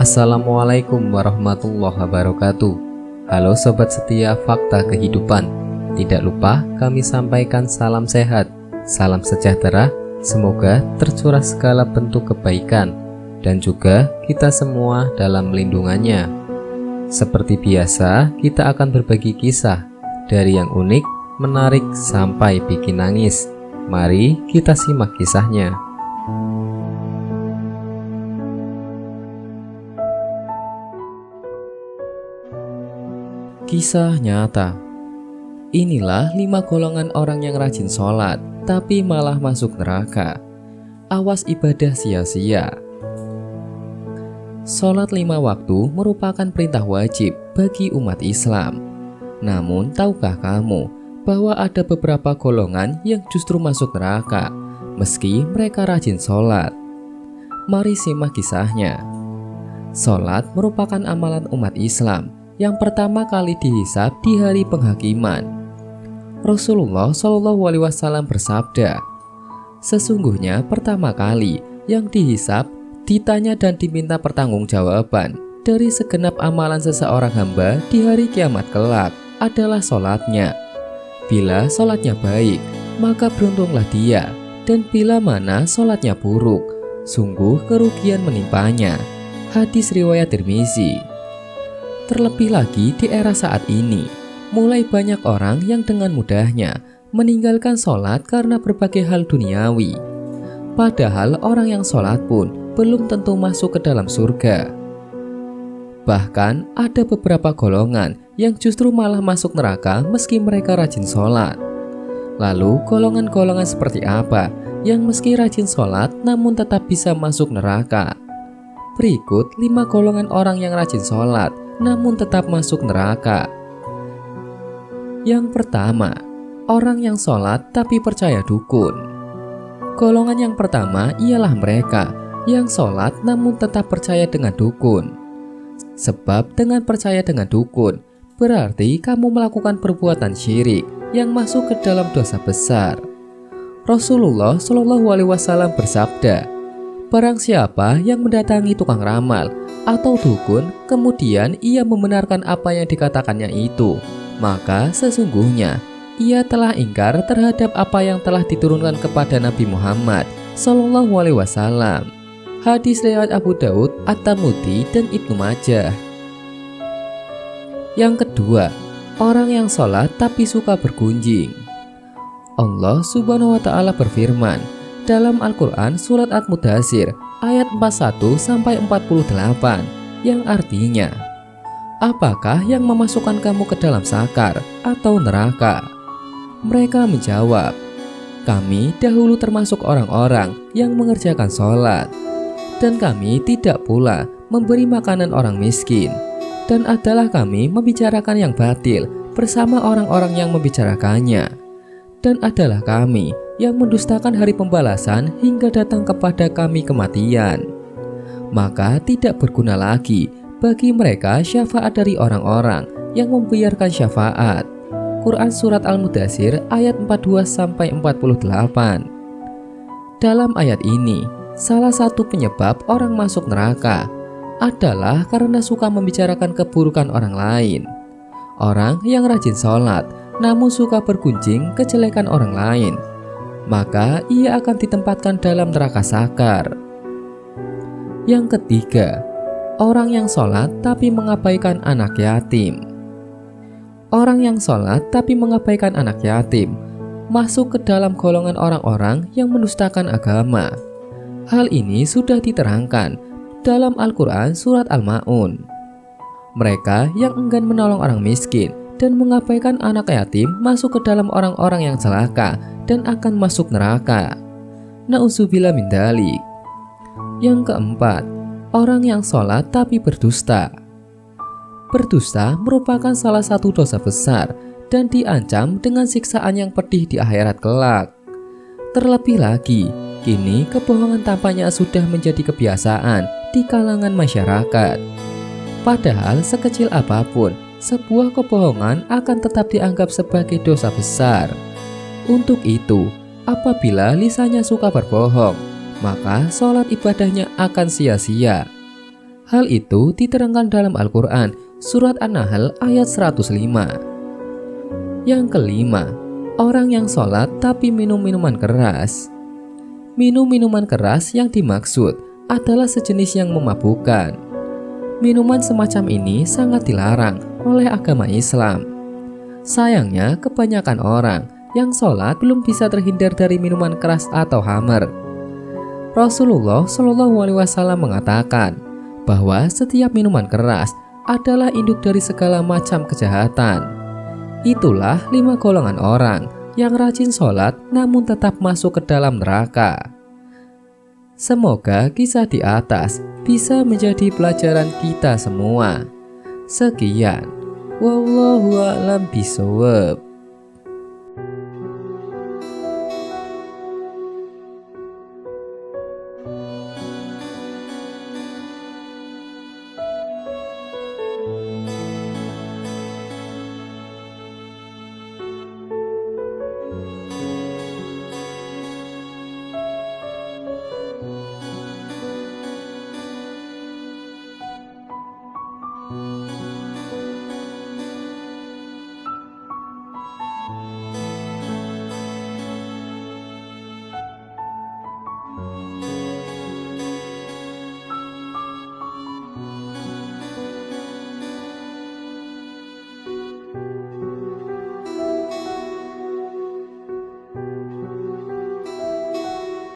Assalamualaikum warahmatullahi wabarakatuh. Halo sobat setia Fakta Kehidupan. Tidak lupa kami sampaikan salam sehat, salam sejahtera. Semoga tercurah segala bentuk kebaikan dan juga kita semua dalam lindungannya. Seperti biasa, kita akan berbagi kisah dari yang unik, menarik sampai bikin nangis. Mari kita simak kisahnya. Kisah nyata. Inilah 5 golongan orang yang rajin sholat, tapi malah masuk neraka. Awas ibadah sia-sia. Sholat 5 waktu merupakan perintah wajib bagi umat Islam. Namun, tahukah kamu bahwa ada beberapa golongan yang justru masuk neraka, meski mereka rajin sholat? Mari simak kisahnya. Sholat merupakan amalan umat Islam yang pertama kali dihisab di hari penghakiman. Rasulullah SAW bersabda, sesungguhnya pertama kali yang dihisab, ditanya dan diminta pertanggungjawaban dari segenap amalan seseorang hamba di hari kiamat kelak adalah sholatnya. Bila sholatnya baik, maka beruntunglah dia, dan bila mana sholatnya buruk, sungguh kerugian menimpanya. Hadis riwayat Tirmizi. Terlebih lagi di era saat ini, mulai banyak orang yang dengan mudahnya meninggalkan sholat karena berbagai hal duniawi. Padahal orang yang sholat pun belum tentu masuk ke dalam surga. Bahkan ada beberapa golongan yang justru malah masuk neraka meski mereka rajin sholat. Lalu golongan-golongan seperti apa yang meski rajin sholat namun tetap bisa masuk neraka? Berikut 5 golongan orang yang rajin sholat namun tetap masuk neraka. Yang pertama, orang yang sholat tapi percaya dukun. Golongan yang pertama ialah mereka yang sholat namun tetap percaya dengan dukun. Sebab dengan percaya dengan dukun berarti kamu melakukan perbuatan syirik yang masuk ke dalam dosa besar. Rasulullah SAW bersabda, barang siapa yang mendatangi tukang ramal atau dukun, kemudian ia membenarkan apa yang dikatakannya itu, maka sesungguhnya ia telah ingkar terhadap apa yang telah diturunkan kepada Nabi Muhammad SAW. Hadis riwayat Abu Daud, At-Tirmidzi, dan Ibnu Majah. Yang kedua, orang yang sholat tapi suka bergunjing. Allah Subhanahu wa Ta'ala berfirman dalam Al-Quran surat At-Mudaththir ayat 41-48 yang artinya, apakah yang memasukkan kamu ke dalam sakar atau neraka? Mereka menjawab, kami dahulu termasuk orang-orang yang mengerjakan sholat, dan kami tidak pula memberi makanan orang miskin, dan adalah kami membicarakan yang batil bersama orang-orang yang membicarakannya, dan adalah kami yang mendustakan hari pembalasan hingga datang kepada kami kematian. Maka tidak berguna lagi bagi mereka syafaat dari orang-orang yang membiarkan syafaat. Quran Surat Al-Mudaththir ayat 42-48. Dalam ayat ini, salah satu penyebab orang masuk neraka adalah karena suka membicarakan keburukan orang lain. Orang yang rajin sholat namun suka bergunjing kejelekan orang lain, maka ia akan ditempatkan dalam neraka sakar. Yang ketiga, orang yang sholat tapi mengabaikan anak yatim. Orang yang sholat tapi mengabaikan anak yatim masuk ke dalam golongan orang-orang yang mendustakan agama. Hal ini sudah diterangkan dalam Al-Quran surat Al-Ma'un. Mereka yang enggan menolong orang miskin dan mengabaikan anak yatim masuk ke dalam orang-orang yang celaka dan akan masuk neraka. Na'udzubillah min dzalik. Yang keempat, orang yang sholat tapi berdusta. Berdusta merupakan salah satu dosa besar dan diancam dengan siksaan yang pedih di akhirat kelak. Terlebih lagi, kini kebohongan tampaknya sudah menjadi kebiasaan di kalangan masyarakat. Padahal sekecil apapun, sebuah kebohongan akan tetap dianggap sebagai dosa besar. Untuk itu, apabila lisannya suka berbohong, maka sholat ibadahnya akan sia-sia. Hal itu diterangkan dalam Al-Quran surat An-Nahl ayat 105. Yang kelima, orang yang sholat tapi minum minuman keras. Minum minuman keras yang dimaksud adalah sejenis yang memabukkan. Minuman semacam ini sangat dilarang oleh agama Islam. Sayangnya kebanyakan orang yang sholat belum bisa terhindar dari minuman keras atau khamr. Rasulullah Shallallahu Alaihi Wasallam mengatakan bahwa setiap minuman keras adalah induk dari segala macam kejahatan. Itulah 5 golongan orang yang rajin sholat namun tetap masuk ke dalam neraka. Semoga kisah di atas bisa menjadi pelajaran kita semua. Sekian, wallahu a'lam bishawab.